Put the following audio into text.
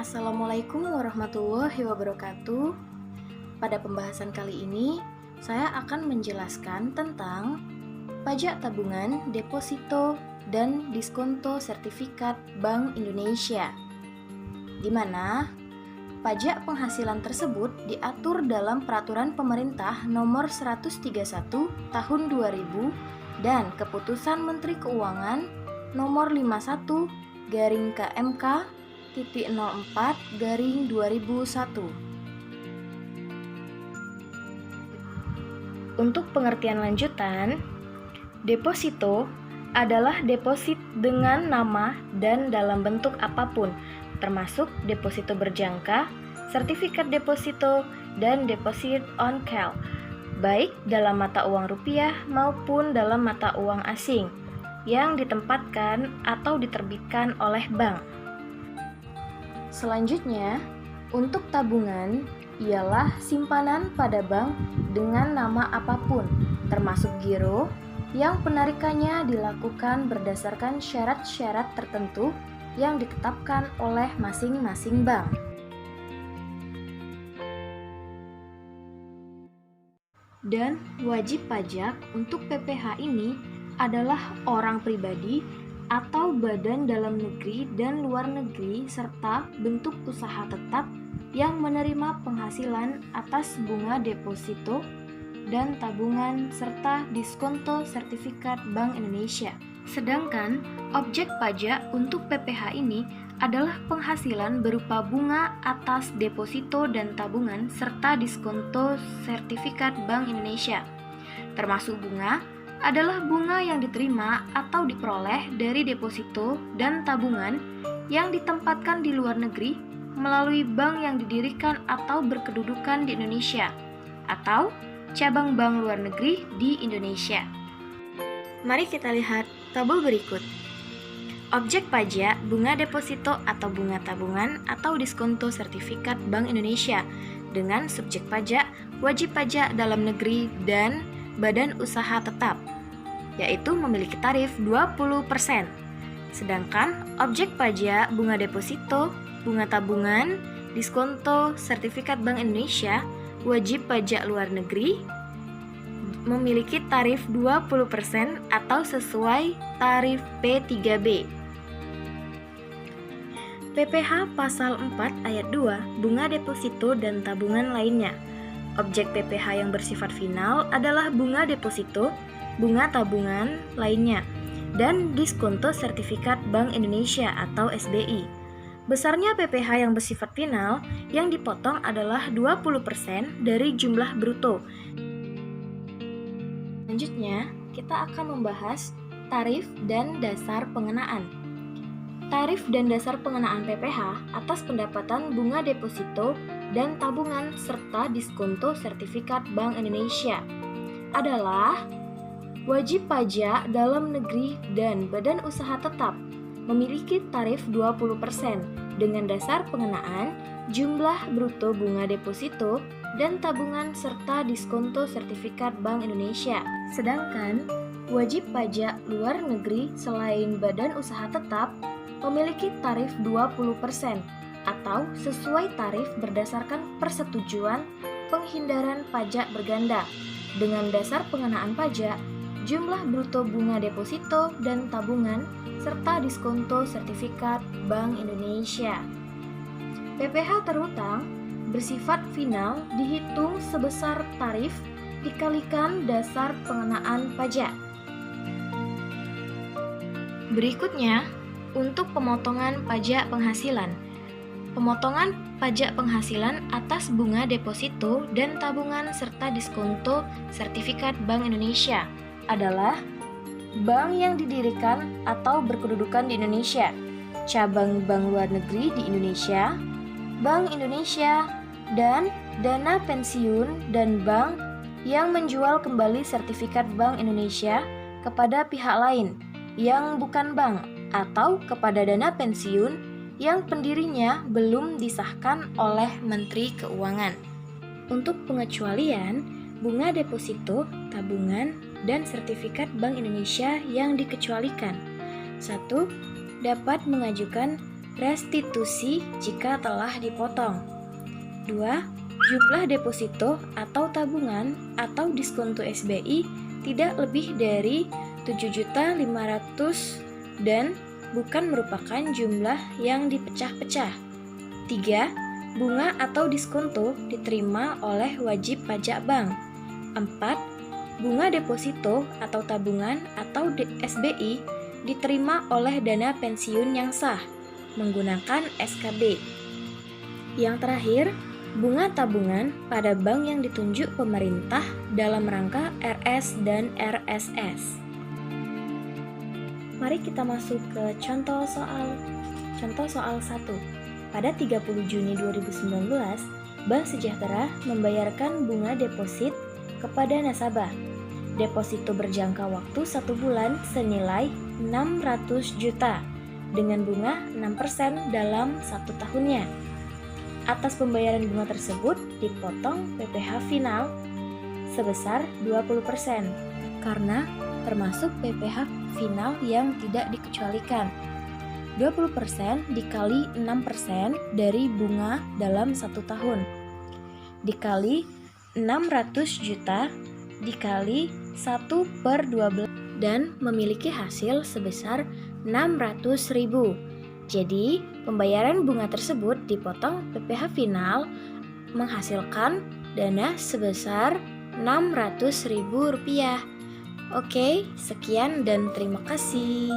Assalamualaikum warahmatullahi wabarakatuh. Pada pembahasan kali ini, saya akan menjelaskan tentang pajak tabungan, deposito, dan diskonto sertifikat Bank Indonesia, di mana pajak penghasilan tersebut diatur dalam Peraturan Pemerintah Nomor 131 Tahun 2000 dan Keputusan Menteri Keuangan Nomor 51-KMK-04-2001. Untuk pengertian lanjutan, deposito adalah deposit dengan nama dan dalam bentuk apapun, termasuk deposito berjangka, sertifikat deposito, dan deposit on call, baik dalam mata uang rupiah maupun dalam mata uang asing, yang ditempatkan atau diterbitkan oleh bank. Selanjutnya, untuk tabungan ialah simpanan pada bank dengan nama apapun, termasuk giro, yang penarikannya dilakukan berdasarkan syarat-syarat tertentu yang ditetapkan oleh masing-masing bank. Dan wajib pajak untuk PPh ini adalah orang pribadi atau badan dalam negeri dan luar negeri serta bentuk usaha tetap yang menerima penghasilan atas bunga deposito dan tabungan serta diskonto sertifikat Bank Indonesia. Sedangkan objek pajak untuk PPh ini adalah penghasilan berupa bunga atas deposito dan tabungan serta diskonto sertifikat Bank Indonesia. Termasuk bunga adalah bunga yang diterima atau diperoleh dari deposito dan tabungan yang ditempatkan di luar negeri melalui bank yang didirikan atau berkedudukan di Indonesia atau cabang bank luar negeri di Indonesia. Mari kita lihat tabel berikut. Objek pajak bunga deposito atau bunga tabungan atau diskonto sertifikat Bank Indonesia dengan subjek pajak, wajib pajak dalam negeri dan badan usaha tetap, yaitu memiliki tarif 20%. Sedangkan objek pajak bunga deposito, bunga tabungan, diskonto sertifikat Bank Indonesia, wajib pajak luar negeri memiliki tarif 20% atau sesuai tarif P3B. PPh Pasal 4 Ayat 2 bunga deposito dan tabungan lainnya. Objek PPh yang bersifat final adalah bunga deposito, bunga tabungan lainnya, dan diskonto sertifikat Bank Indonesia atau SBI. Besarnya PPh yang bersifat final yang dipotong adalah 20% dari jumlah bruto. Selanjutnya, kita akan membahas tarif dan dasar pengenaan. Tarif dan dasar pengenaan PPh atas pendapatan bunga deposito dan tabungan serta diskonto sertifikat Bank Indonesia adalah wajib pajak dalam negeri dan badan usaha tetap memiliki tarif 20% dengan dasar pengenaan jumlah bruto bunga deposito dan tabungan serta diskonto sertifikat Bank Indonesia. Sedangkan wajib pajak luar negeri selain badan usaha tetap memiliki tarif 20% atau sesuai tarif berdasarkan persetujuan penghindaran pajak berganda dengan dasar pengenaan pajak jumlah bruto bunga deposito dan tabungan serta diskonto sertifikat Bank Indonesia. PPh terhutang bersifat final dihitung sebesar tarif dikalikan dasar pengenaan pajak. Berikutnya, untuk pemotongan pajak penghasilan. Pemotongan pajak penghasilan atas bunga deposito dan tabungan serta diskonto sertifikat Bank Indonesia adalah bank yang didirikan atau berkedudukan di Indonesia, cabang bank luar negeri di Indonesia, Bank Indonesia, dan dana pensiun dan bank yang menjual kembali sertifikat Bank Indonesia kepada pihak lain yang bukan bank atau kepada dana pensiun yang pendirinya belum disahkan oleh Menteri Keuangan. Untuk pengecualian, bunga deposito, tabungan, dan sertifikat Bank Indonesia yang dikecualikan. 1. Dapat mengajukan restitusi jika telah dipotong. 2. Jumlah deposito atau tabungan atau diskonto SBI tidak lebih dari 7.500.000 dan bukan merupakan jumlah yang dipecah-pecah. 3. Bunga atau diskonto diterima oleh wajib pajak bank. 4. Bunga deposito atau tabungan atau SBI diterima oleh dana pensiun yang sah menggunakan SKB. Yang terakhir, bunga tabungan pada bank yang ditunjuk pemerintah dalam rangka RS dan RSS. Mari kita masuk ke contoh soal. Contoh soal 1. Pada 30 Juni 2019, Bank Sejahtera membayarkan bunga deposit kepada nasabah. Deposito berjangka waktu 1 bulan senilai 600 juta dengan bunga 6% dalam 1 tahunnya. Atas pembayaran bunga tersebut dipotong PPh final sebesar 20% karena termasuk PPh final yang tidak dikecualikan. 20% dikali 6% dari bunga dalam 1 tahun dikali 600 juta dikali 1/12 dan memiliki hasil sebesar 600.000. Jadi, pembayaran bunga tersebut dipotong PPh final menghasilkan dana sebesar Rp600.000. Oke, sekian dan terima kasih.